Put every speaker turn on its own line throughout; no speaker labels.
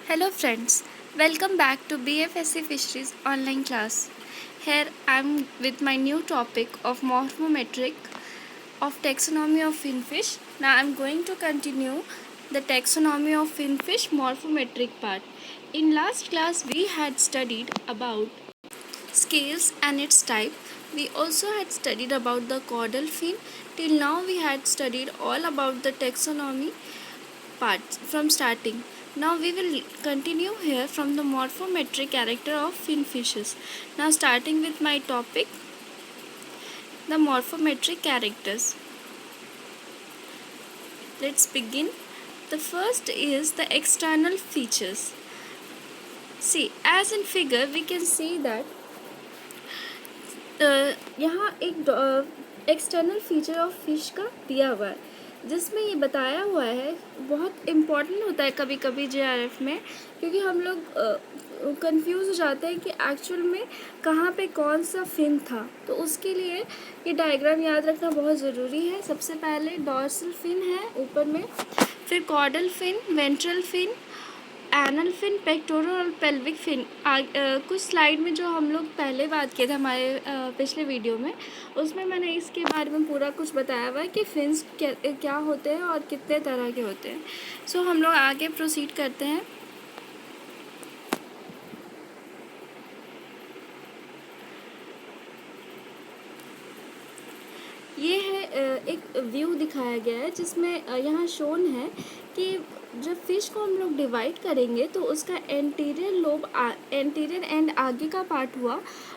Hello friends, welcome back to BFSC Fisheries online class. Here I am with my new topic of morphometric of taxonomy of finfish. Now I am going to continue the taxonomy of finfish morphometric part. In last class we had studied about scales and its type. We also had studied about the caudal fin. Till now we had studied all about the taxonomy parts from starting. Now we will continue here from the morphometric character of finfishes. Now starting with my topic, the morphometric characters. Let's begin. The first is the external features. See, as in figure we can see that यहाँ एक external feature of fish का दिया हुआ है जिसमें ये बताया हुआ है। बहुत इम्पॉर्टेंट होता है कभी कभी जेआरएफ में, क्योंकि हम लोग कंफ्यूज हो जाते हैं कि एक्चुअल में कहाँ पे कौन सा फिन था। तो उसके लिए ये डायग्राम याद रखना बहुत ज़रूरी है। सबसे पहले डॉर्सल फिन है ऊपर में, फिर caudal fin, ventral fin, anal fin, pectoral और पेल्विक फिन। कुछ स्लाइड में जो हम लोग पहले बात किए थे हमारे पिछले वीडियो में, उसमें मैंने इसके बारे में पूरा कुछ बताया हुआ है कि फिन्स क्या होते हैं और कितने तरह के होते हैं। सो हम लोग आगे प्रोसीड करते हैं। ये है एक व्यू दिखाया गया है जिसमें यहाँ शोन है कि जब फिश को हम लोग डिवाइड करेंगे तो उसका एंटीरियर एंड आगे का पार्ट हुआ,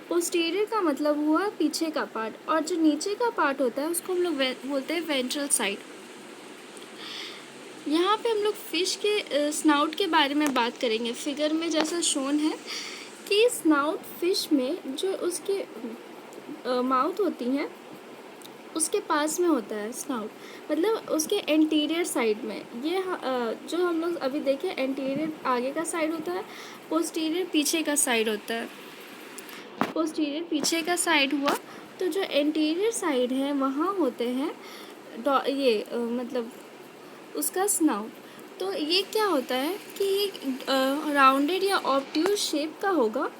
पोस्टीरियर का मतलब हुआ पीछे का पार्ट, और जो नीचे का पार्ट होता है उसको हम लोग बोलते हैं वेंट्रल साइड। यहाँ पे हम लोग फिश के स्नाउट के बारे में बात करेंगे। फिगर में जैसा शोन है कि स्नाउट फिश में जो उसकी माउथ होती हैं उसके पास में होता है स्नाउट, मतलब उसके एंटीरियर साइड में। ये जो हम लोग अभी देखें, एंटीरियर आगे का साइड होता है, पोस्टीरियर पीछे का साइड होता है। पोस्टीरियर पीछे का साइड हुआ तो जो एंटीरियर साइड है वहाँ होते हैं मतलब उसका स्नाउट। तो ये क्या होता है कि ये राउंडेड या ऑब्ट्यूज शेप का होगा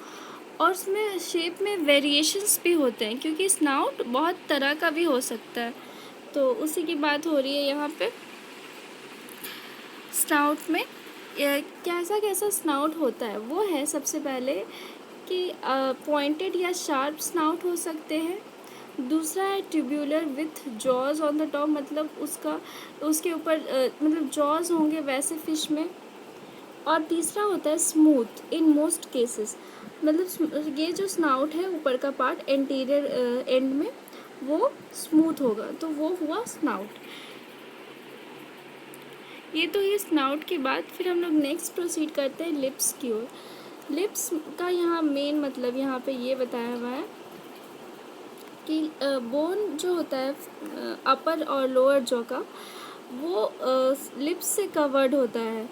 और उसमें शेप में वेरिएशंस भी होते हैं, क्योंकि स्नाउट बहुत तरह का भी हो सकता है। तो उसी की बात हो रही है यहाँ पे। स्नाउट में कैसा कैसा स्नाउट होता है वो है, सबसे पहले कि पॉइंटेड या शार्प स्नाउट हो सकते हैं। दूसरा है tubular with jaws on the top, मतलब उसके ऊपर मतलब जॉज होंगे वैसे फिश में। और तीसरा होता है स्मूथ इन मोस्ट केसेस, मतलब ये जो स्नाउट है ऊपर का पार्ट एंटीरियर एंड में वो स्मूथ होगा, तो वो हुआ स्नाउट। ये तो ये स्नाउट के बाद फिर हम लोग नेक्स्ट प्रोसीड करते हैं लिप्स की ओर। लिप्स का यहाँ मेन मतलब यहाँ पे ये बताया हुआ है कि बोन जो होता है अपर और लोअर जॉ का, वो लिप्स से कवर्ड होता है।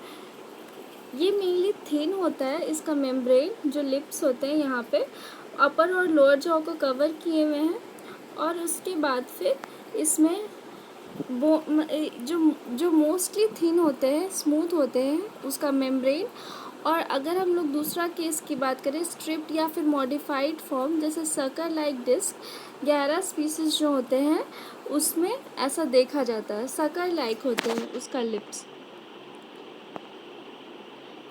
ये मेनली थिन होता है इसका मेम्ब्रेन, जो लिप्स होते हैं यहाँ पे अपर और लोअर जॉ को कवर किए हुए हैं। और उसके बाद फिर इसमें जो मोस्टली थिन होते हैं, स्मूथ होते हैं उसका मेम्ब्रेन। और अगर हम लोग दूसरा केस की बात करें, स्ट्रिप्ड या फिर मॉडिफाइड फॉर्म जैसे सर्कल लाइक डिस्क, 11 स्पीसीज जो होते हैं उसमें ऐसा देखा जाता है, सर्कल लाइक होते हैं उसका लिप्स।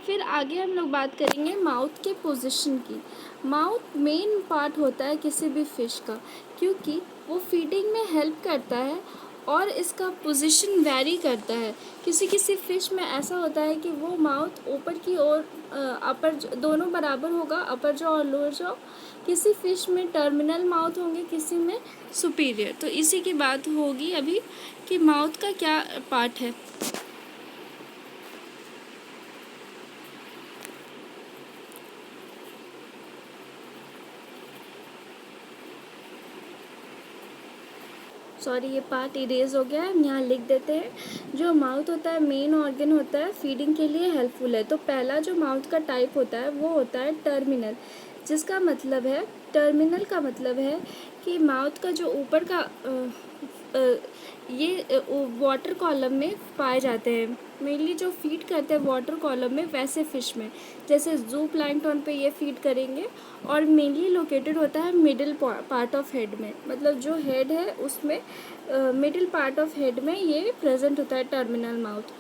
फिर आगे हम लोग बात करेंगे माउथ के पोजीशन की। माउथ मेन पार्ट होता है किसी भी फिश का, क्योंकि वो फीडिंग में हेल्प करता है और इसका पोजीशन वैरी करता है। किसी किसी फिश में ऐसा होता है कि वो माउथ ऊपर की ओर अपर दोनों बराबर होगा, अपर जॉ और लोअर जॉ। किसी फिश में टर्मिनल माउथ होंगे, किसी में सुपीरियर। तो इसी की बात होगी अभी कि माउथ का क्या पार्ट है। सॉरी, ये पार्ट इरेज हो गया है, हम यहाँ लिख देते हैं। जो माउथ होता है मेन ऑर्गन होता है, फीडिंग के लिए हेल्पफुल है। तो पहला जो माउथ का टाइप होता है वो होता है टर्मिनल, जिसका मतलब है, टर्मिनल का मतलब है कि माउथ का जो ऊपर का ये वाटर कॉलम में पाए जाते हैं, मेनली जो फीड करते हैं वाटर कॉलम में वैसे फिश में, जैसे जू प्लैंकटन पे ये फीड करेंगे। और मेनली लोकेटेड होता है मिडिल पार्ट ऑफ हेड में, मतलब जो हेड है उसमें मिडिल पार्ट ऑफ हेड में ये प्रेजेंट होता है टर्मिनल माउथ।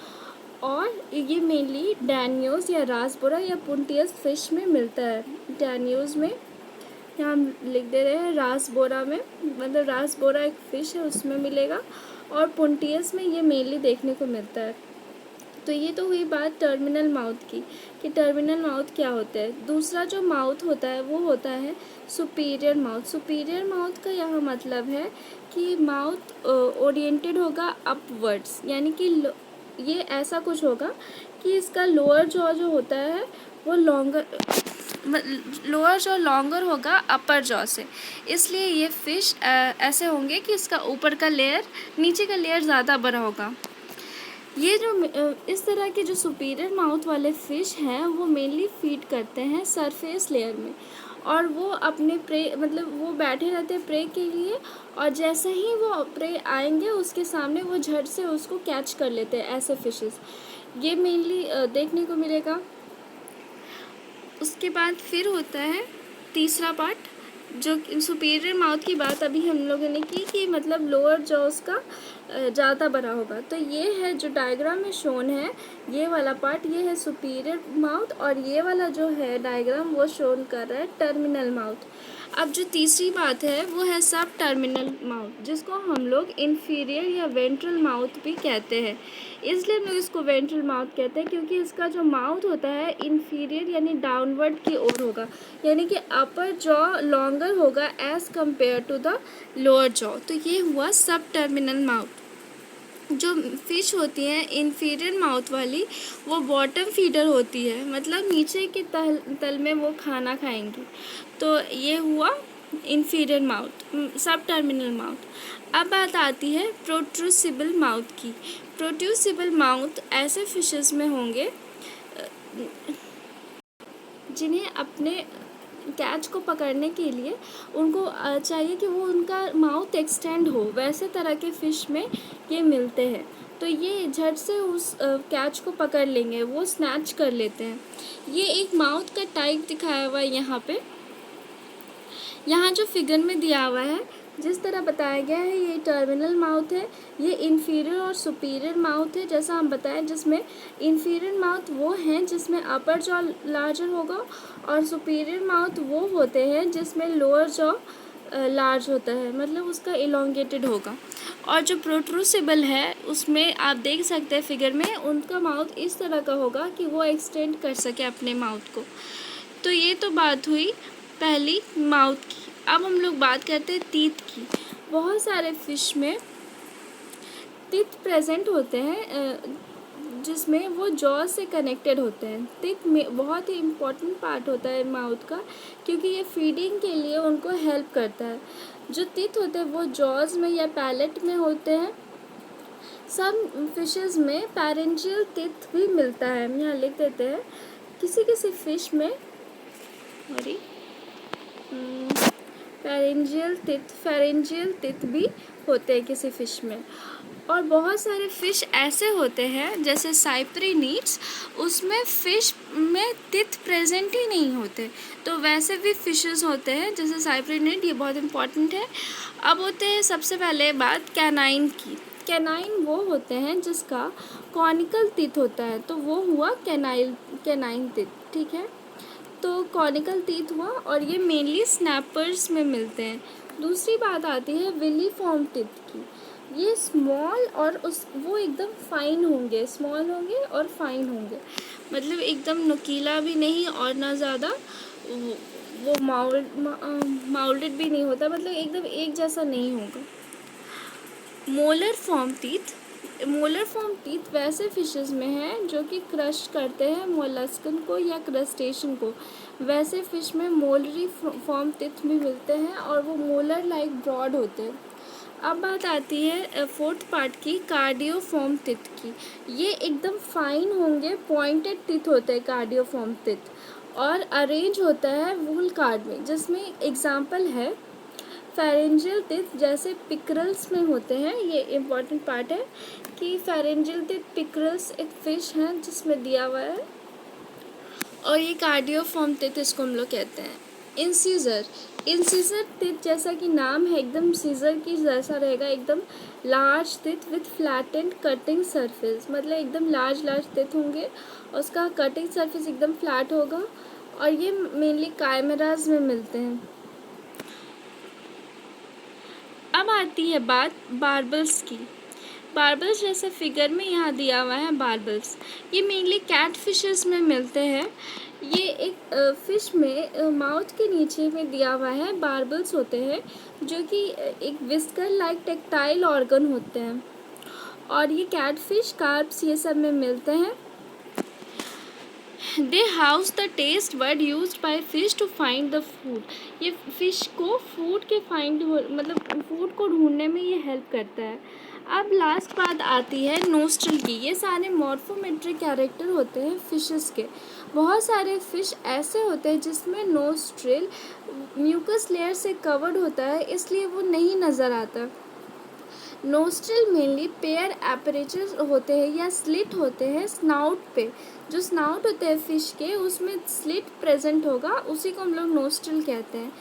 और ये मेनली डैनियोज या रासबोरा या पुंटियस फिश में मिलता है। डैनियोज में यहाँ हम लिख दे रहे हैं, रासबोरा में, मतलब रासबोरा एक फ़िश है उसमें मिलेगा, और पुंटियस में ये मेनली देखने को मिलता है। तो ये तो हुई बात टर्मिनल माउथ की, कि टर्मिनल माउथ क्या होता है। दूसरा जो माउथ होता है वो होता है सुपीरियर माउथ। सुपीरियर माउथ का यहाँ मतलब है कि माउथ ओरिएंटेड होगा अपवर्ड्स, यानी कि ये ऐसा कुछ होगा कि इसका लोअर जॉ जो होता है वो लोअर जॉ लॉन्गर होगा अपर जॉ से, इसलिए ये फ़िश ऐसे होंगे कि इसका ऊपर का लेयर नीचे का लेयर ज़्यादा बड़ा होगा। ये जो इस तरह के जो सुपीरियर माउथ वाले फ़िश हैं वो मेनली फीड करते हैं सरफेस लेयर में, और वो अपने प्रे, मतलब वो बैठे रहते हैं प्रे के लिए, और जैसे ही वो प्रे आएंगे उसके सामने वो झट से उसको कैच कर लेते हैं, ऐसे फिशेस ये मेनली देखने को मिलेगा। उसके बाद फिर होता है तीसरा पार्ट, जो सुपीरियर माउथ की बात अभी हम लोगों ने की कि मतलब लोअर जॉस का ज़्यादा बड़ा होगा। तो ये है जो डायग्राम में शोन है, ये वाला पार्ट ये है सुपीरियर माउथ, और ये वाला जो है डायग्राम वो शोन कर रहा है टर्मिनल माउथ। अब जो तीसरी बात है वो है सब टर्मिनल माउथ, जिसको हम लोग इन्फीरियर या वेंट्रल माउथ भी कहते हैं। इसलिए हम लोग इसको वेंट्रल माउथ कहते हैं क्योंकि इसका जो माउथ होता है इन्फीरियर यानी डाउनवर्ड की ओर होगा, यानी कि अपर जॉ लॉन्गर होगा as compare to the lower jaw. तो ये हुआ सब टर्मिनल माउथ। जो फ़िश होती हैं इन्फीरियर माउथ वाली वो बॉटम फीडर होती है, मतलब नीचे के तल में वो खाना खाएंगी। तो ये हुआ इन्फीरियर माउथ, सब टर्मिनल माउथ। अब बात आती है प्रोट्रूसिबल माउथ की। प्रोट्रूसिबल माउथ ऐसे फिशेस में होंगे जिन्हें अपने कैच को पकड़ने के लिए उनको चाहिए कि वो उनका माउथ एक्सटेंड हो, वैसे तरह के फ़िश में ये मिलते हैं। तो ये झट से उस कैच को पकड़ लेंगे, वो स्नैच कर लेते हैं। ये एक माउथ का टाइप दिखाया हुआ है यहाँ पे, यहाँ जो फिगर में दिया हुआ है जिस तरह बताया गया है, ये टर्मिनल माउथ है, ये इन्फीरियर और सुपीरियर माउथ है। जैसा हम बताएं, जिसमें इन्फीरियर माउथ वो हैं जिसमें अपर जॉ लार्जर होगा, और सुपीरियर माउथ वो होते हैं जिसमें लोअर जॉ लार्ज होता है, मतलब उसका इलोंगेटेड होगा। और जो प्रोट्रूसिबल है उसमें आप देख सकते हैं फिगर में, उनका माउथ इस तरह का होगा कि वो एक्सटेंड कर सके अपने माउथ को। तो ये तो बात हुई पहली माउथ की। अब हम लोग बात करते हैं टीथ की। बहुत सारे फ़िश में टीथ प्रेजेंट होते हैं जिसमें वो जॉ से कनेक्टेड होते हैं। टीथ में बहुत ही इम्पोर्टेंट पार्ट होता है माउथ का, क्योंकि ये फीडिंग के लिए उनको हेल्प करता है। जो टीथ होते हैं वो जॉज में या पैलेट में होते हैं। सब फिशेस में पैरेंजियल टीथ भी मिलता है, हम यहाँ लिख देते हैं। किसी किसी फ़िश में फेरेंजियल टिथ भी होते हैं किसी फ़िश में। और बहुत सारे फ़िश ऐसे होते हैं जैसे साइप्रिनिड्स, उसमें फ़िश में टिथ प्रेजेंट ही नहीं होते। तो वैसे भी फ़िशेस होते हैं जैसे साइप्रिनिड, ये बहुत इंपॉर्टेंट है। अब होते हैं सबसे पहले बात कैनाइन की। कैनाइन वो होते हैं जिसका कॉनिकल टिथ होता है, तो वो हुआ कैनाइन टिथ, ठीक है। तो कॉनिकल टीथ हुआ, और ये मेनली स्नैपर्स में मिलते हैं। दूसरी बात आती है विली फॉर्म टीथ की। ये स्मॉल और वो एकदम फाइन होंगे, स्मॉल होंगे और फाइन होंगे, मतलब एकदम नुकीला भी नहीं और ना ज़्यादा वो माउल्डेड भी नहीं होता, मतलब एकदम एक जैसा नहीं होगा। मोलर फॉर्म टीथ वैसे फिशेस में हैं जो कि क्रश करते हैं मोलस्कन को या क्रस्टेशन को। वैसे फ़िश में मोलरी फॉर्म टीथ भी मिलते हैं और वो मोलर लाइक ब्रॉड होते हैं। अब बात आती है फोर्थ पार्ट की, कार्डियोफॉर्म टीथ की। ये एकदम फाइन होंगे, पॉइंटेड टीथ होते हैं कार्डियोफॉर्म टीथ, और अरेंज होता है वूल कार्ड में, जिसमें एग्जाम्पल है फेरेंजियल टिथ जैसे पिकरल्स में होते हैं। ये इम्पॉर्टेंट पार्ट है कि फेरेंजियल टिथ पिकरल्स एक फिश है जिसमें दिया हुआ है, और ये कार्डियोफॉर्म टिथ इसको हम लोग कहते हैं। इंसीजर, इंसीजर टिथ जैसा कि नाम है एकदम सीजर की जैसा रहेगा, एकदम large teeth with flattened cutting surface, मतलब एकदम लार्ज टिथ होंगे, उसका कटिंग सरफेस एकदम फ्लैट होगा, और ये मेनली काइमेराज में मिलते हैं। अब आती है बात बार्बल्स की। बार्बल्स जैसे फिगर में यहाँ दिया हुआ है बार्बल्स, ये मेनली कैट फिशेस में मिलते हैं। ये एक फिश में माउथ के नीचे में दिया हुआ है बार्बल्स होते हैं, जो कि एक विस्कर लाइक टेक्टाइल ऑर्गन होते हैं, और ये कैट फिश कार्प्स ये सब में मिलते हैं। They house the taste bud use by fish to find the food, ये फिश को फूड के मतलब फूड को ढूंढने में ये हेल्प करता है। अब लास्ट बात आती है नोस्ट्रिल की। ये सारे मॉर्फोमेट्रिक कैरेक्टर होते हैं फिशेस के। बहुत सारे फिश ऐसे होते हैं जिसमें नोस्ट्रिल म्यूकस लेयर से कवर्ड होता है, इसलिए वो नहीं नज़र आता। नोस्ट्रिल मेनली पेयर एपरेचर होते हैं या स्लिट होते हैं स्नाउट पे। जो स्नाउट होते हैं फिश के, उसमें स्लिट प्रेजेंट होगा, उसी को हम लोग नोस्ट्रिल कहते हैं।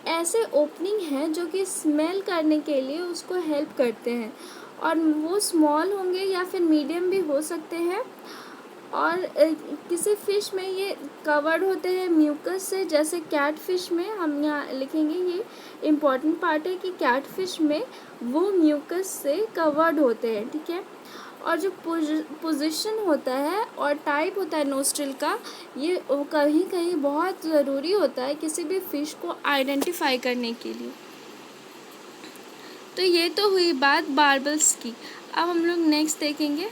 ऐसे ओपनिंग हैं जो कि स्मेल करने के लिए उसको हेल्प करते हैं, और वो स्मॉल होंगे या फिर मीडियम भी हो सकते हैं। और किसी फिश में ये कवर्ड होते हैं म्यूकस से, जैसे कैट फिश में हम यहाँ लिखेंगे, ये इम्पॉर्टेंट पार्ट है कि कैट फिश में वो म्यूकस से कवर्ड होते हैं, ठीक है। और जो पोजीशन होता है और टाइप होता है नोस्ट्रिल का, ये कहीं कहीं बहुत ज़रूरी होता है किसी भी फिश को आइडेंटिफाई करने के लिए। तो ये तो हुई बात बार्बल्स की। अब हम लोग नेक्स्ट देखेंगे।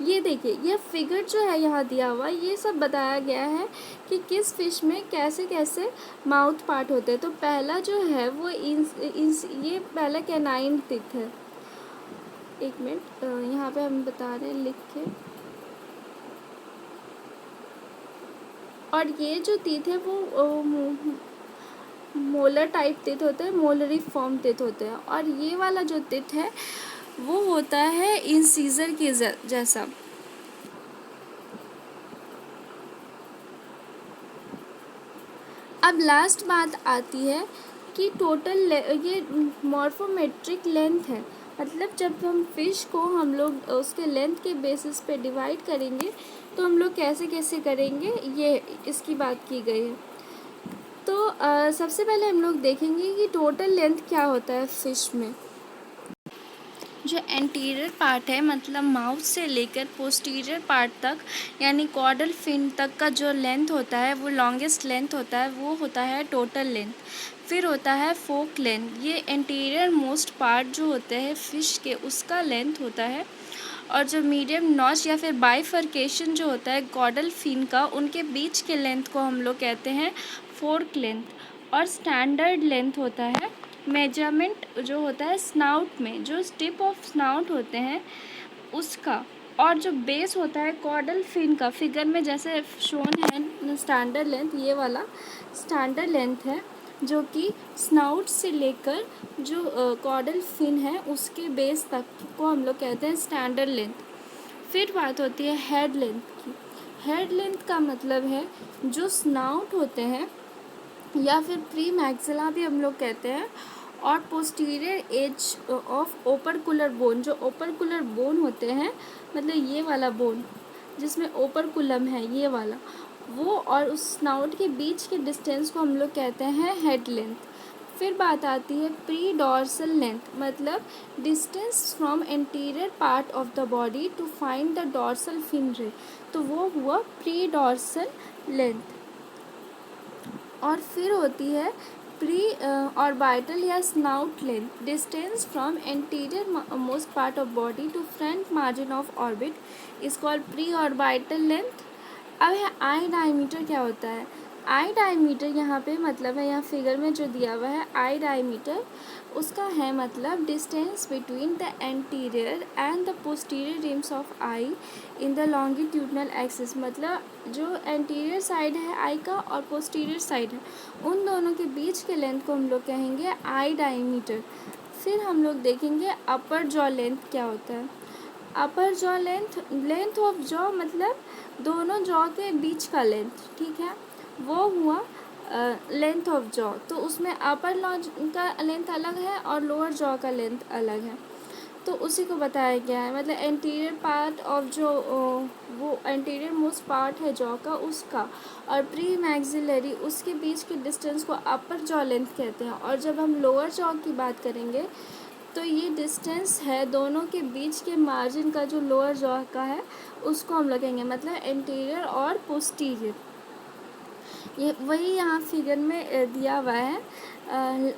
ये देखिए, ये फिगर जो है यहाँ दिया हुआ, ये सब बताया गया है कि किस फिश में कैसे कैसे माउथ पार्ट होते हैं। तो पहला जो है वो ये पहला कैनाइन टिथ है। एक मिनट, यहाँ पे हम बता रहे हैं लिख के। और ये जो टीथ है वो मोलर टाइप टिथ होते हैं, मोलरी फॉर्म टिथ होते हैं। और ये वाला जो टिथ है वो होता है इंसीजर के जैसा। अब लास्ट बात आती है कि टोटल ये मॉर्फोमेट्रिक लेंथ है, मतलब जब हम फिश को हम लोग उसके लेंथ के बेसिस पे डिवाइड करेंगे तो हम लोग कैसे कैसे करेंगे, ये इसकी बात की गई है। तो सबसे पहले हम लोग देखेंगे कि टोटल लेंथ क्या होता है फिश में। जो एंटीरियर पार्ट है, मतलब माउथ से लेकर पोस्टीरियर पार्ट तक, यानी कॉर्डल फिन तक का जो लेंथ होता है वो लॉन्गेस्ट लेंथ होता है, वो होता है टोटल लेंथ। फिर होता है फोक लेंथ, ये एंटीरियर मोस्ट पार्ट जो होते हैं फिश के, उसका लेंथ होता है। और जो मीडियम नॉच या फिर बाइफर्केशन जो होता है कॉर्डल फिन का, उनके बीच के लेंथ को हम लोग कहते हैं फोर्क लेंथ। और स्टैंडर्ड लेंथ होता है मेजरमेंट जो होता है स्नाउट में, जो टिप ऑफ स्नाउट होते हैं उसका। और जो बेस होता है कॉर्डल फिन का, फिगर में जैसे शोन है स्टैंडर्ड लेंथ, ये वाला स्टैंडर्ड लेंथ है, जो कि स्नाउट से लेकर जो कॉर्डल फिन है उसके बेस तक को हम लोग कहते हैं स्टैंडर्ड लेंथ। फिर बात होती है हेड लेंथ की। हेड लेंथ का मतलब है जो स्नाउट होते हैं या फिर प्री मैक्सिला भी हम लोग कहते हैं, और पोस्टीरियर एज ऑफ ओपरकुलर बोन, जो ओपरकुलर बोन होते हैं, मतलब ये वाला बोन जिसमें ओपरकुलम है ये वाला, वो और उस स्नाउट के बीच के डिस्टेंस को हम लोग कहते हैं हेड लेंथ। फिर बात आती है प्री डॉर्सल लेंथ, मतलब distance from anterior part of the body to find the dorsal fin ray, तो वो हुआ प्री डॉर्सल लेंथ। और फिर होती है प्री ऑर्बिटल या snout length, distance from anterior most part of body to front margin of orbit is called pre orbital length. अब है आई डायमीटर क्या होता है, आई डायमीटर यहाँ पे मतलब है, यहाँ फिगर में जो दिया हुआ है आई डायमीटर, उसका है मतलब distance between the anterior and the posterior RIMS of I in the longitudinal axis. मतलब जो एंटीरियर साइड है आई का और पोस्टीरियर साइड है, उन दोनों के बीच के लेंथ को हम लोग कहेंगे आई डायमीटर। फिर हम लोग देखेंगे अपर जॉ लेंथ क्या होता है। अपर jaw length, length of jaw मतलब दोनों जॉ के बीच का लेंथ, ठीक है, वो हुआ लेंथ ऑफ जॉ। तो उसमें अपर लॉ का लेंथ अलग है और लोअर जॉ का लेंथ अलग है, तो उसी को बताया गया है। मतलब एंटीरियर पार्ट ऑफ जो वो एंटीरियर मोस्ट पार्ट है जॉ का, उसका और प्री मैक्सिलरी उसके बीच के डिस्टेंस को अपर जॉ लेंथ कहते हैं। और जब हम लोअर जॉ की बात करेंगे तो ये डिस्टेंस है दोनों के बीच के मार्जिन का, जो लोअर जॉ का है उसको हम लोग कहेंगे मतलब एंटीरियर और पोस्टीरियर। ये वही यहाँ फिगर में दिया हुआ है।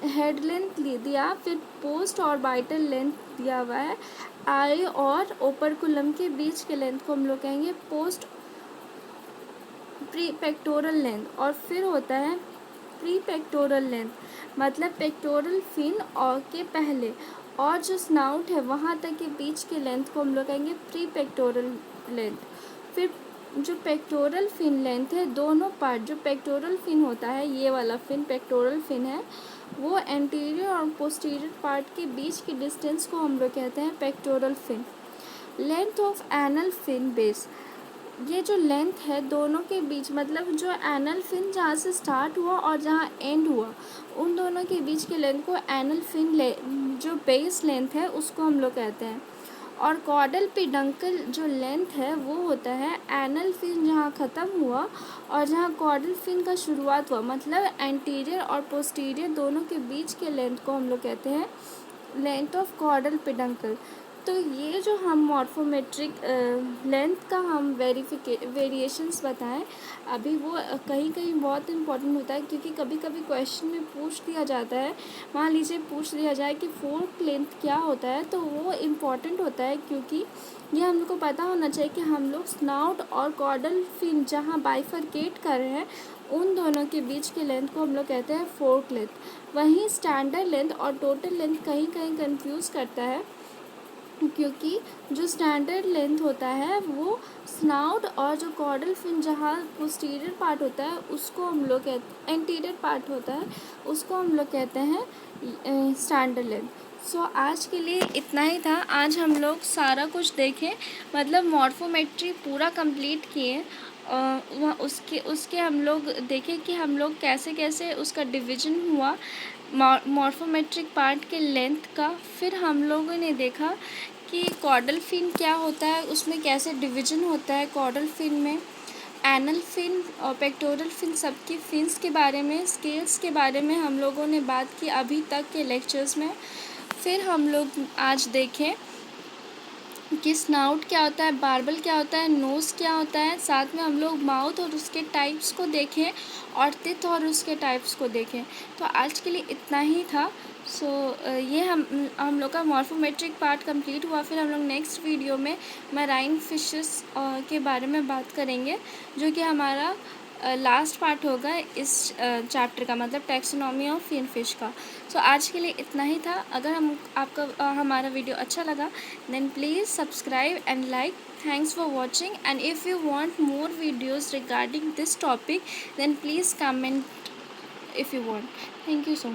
हेड लेंथ दिया, फिर पोस्ट और बाइटल लेंथ दिया हुआ है। आई और ओपरकुलम के बीच के लेंथ को हम लोग कहेंगे पोस्ट प्री पेक्टोरल लेंथ। और फिर होता है प्री पेक्टोरल लेंथ, मतलब पेक्टोरल फिन और के पहले और जो स्नाउट है वहाँ तक के बीच के लेंथ को हम लोग कहेंगे प्री पेक्टोरल लेंथ। फिर जो पेक्टोरल फिन लेंथ है, दोनों पार्ट, जो पेक्टोरल फिन होता है, ये वाला फिन पेक्टोरल फिन है, वो एंटीरियर और पोस्टीरियर पार्ट के बीच की डिस्टेंस को हम लोग कहते हैं pectoral fin. Length of anal fin base, ये जो लेंथ है दोनों के बीच, मतलब जो एनल फिन जहाँ से स्टार्ट हुआ और जहाँ एंड हुआ, उन दोनों के बीच के लेंथ को एनल फिन जो बेस लेंथ है उसको हम लोग कहते हैं। और कॉर्डल पेडंकल जो लेंथ है वो होता है एनल फिन जहाँ ख़त्म हुआ और जहाँ कॉर्डल फिन का शुरुआत हुआ, मतलब एंटीरियर और पोस्टीरियर दोनों के बीच के लेंथ को हम लोग कहते हैं लेंथ ऑफ कॉर्डल पेडंकल। तो ये जो हम मॉर्फोमेट्रिक लेंथ का हम वेरिएशंस बताएं अभी, वो कहीं कहीं बहुत इम्पोर्टेंट होता है, क्योंकि कभी कभी क्वेश्चन में पूछ दिया जाता है, मान लीजिए पूछ दिया जाए कि फोर्क लेंथ क्या होता है, तो वो इम्पॉर्टेंट होता है, क्योंकि ये हम लोग को पता होना चाहिए कि हम लोग स्नाउट और कॉर्डल फिन जहाँ बाइफरकेट कर रहे हैं उन दोनों के बीच के लेंथ को हम लोग कहते हैं फोर्क लेंथ। वहीं स्टैंडर्ड लेंथ और टोटल लेंथ कहीं कहीं कंफ्यूज करता है, क्योंकि जो स्टैंडर्ड लेंथ होता है वो स्नाउट और जो कॉर्डल फिन जहाँ पोस्टीरियर पार्ट होता है उसको हम लोग कहते, एंटीरियर पार्ट होता है उसको हम लोग कहते हैं स्टैंडर्ड लेंथ। सो आज के लिए इतना ही था। आज हम लोग सारा कुछ देखें, मतलब मॉर्फोमेट्री पूरा कंप्लीट किए। वहाँ उसके हम लोग देखें कि हम लोग कैसे कैसे उसका डिवीज़न हुआ मॉर्फोमेट्रिक पार्ट के लेंथ का। फिर हम लोगों ने देखा कि कॉर्डल फिन क्या होता है, उसमें कैसे डिवीज़न होता है कॉर्डल फिन में, एनल फिन और पेक्टोरल फिन, सबकी फिन्स के बारे में, स्केल्स के बारे में हम लोगों ने बात की अभी तक के लेक्चर्स में। फिर हम लोग आज देखें कि स्नाउट क्या होता है, बार्बल क्या होता है, नोज़ क्या होता है, साथ में हम लोग माउथ और उसके टाइप्स को देखें और टिथ और उसके टाइप्स को देखें। तो आज के लिए इतना ही था। सो ये हम लोग का मॉर्फोमेट्रिक पार्ट कंप्लीट हुआ। फिर हम लोग नेक्स्ट वीडियो में मैराइन फिशेस के बारे में बात करेंगे, जो कि हमारा लास्ट पार्ट होगा इस चैप्टर का, मतलब टैक्सोनॉमी ऑफ फिन फिश का। सो आज के लिए इतना ही था। अगर आपका हमारा वीडियो अच्छा लगा then please subscribe and like. Thanks for watching, and if you want more videos regarding this topic then please comment if you want. Thank you so much.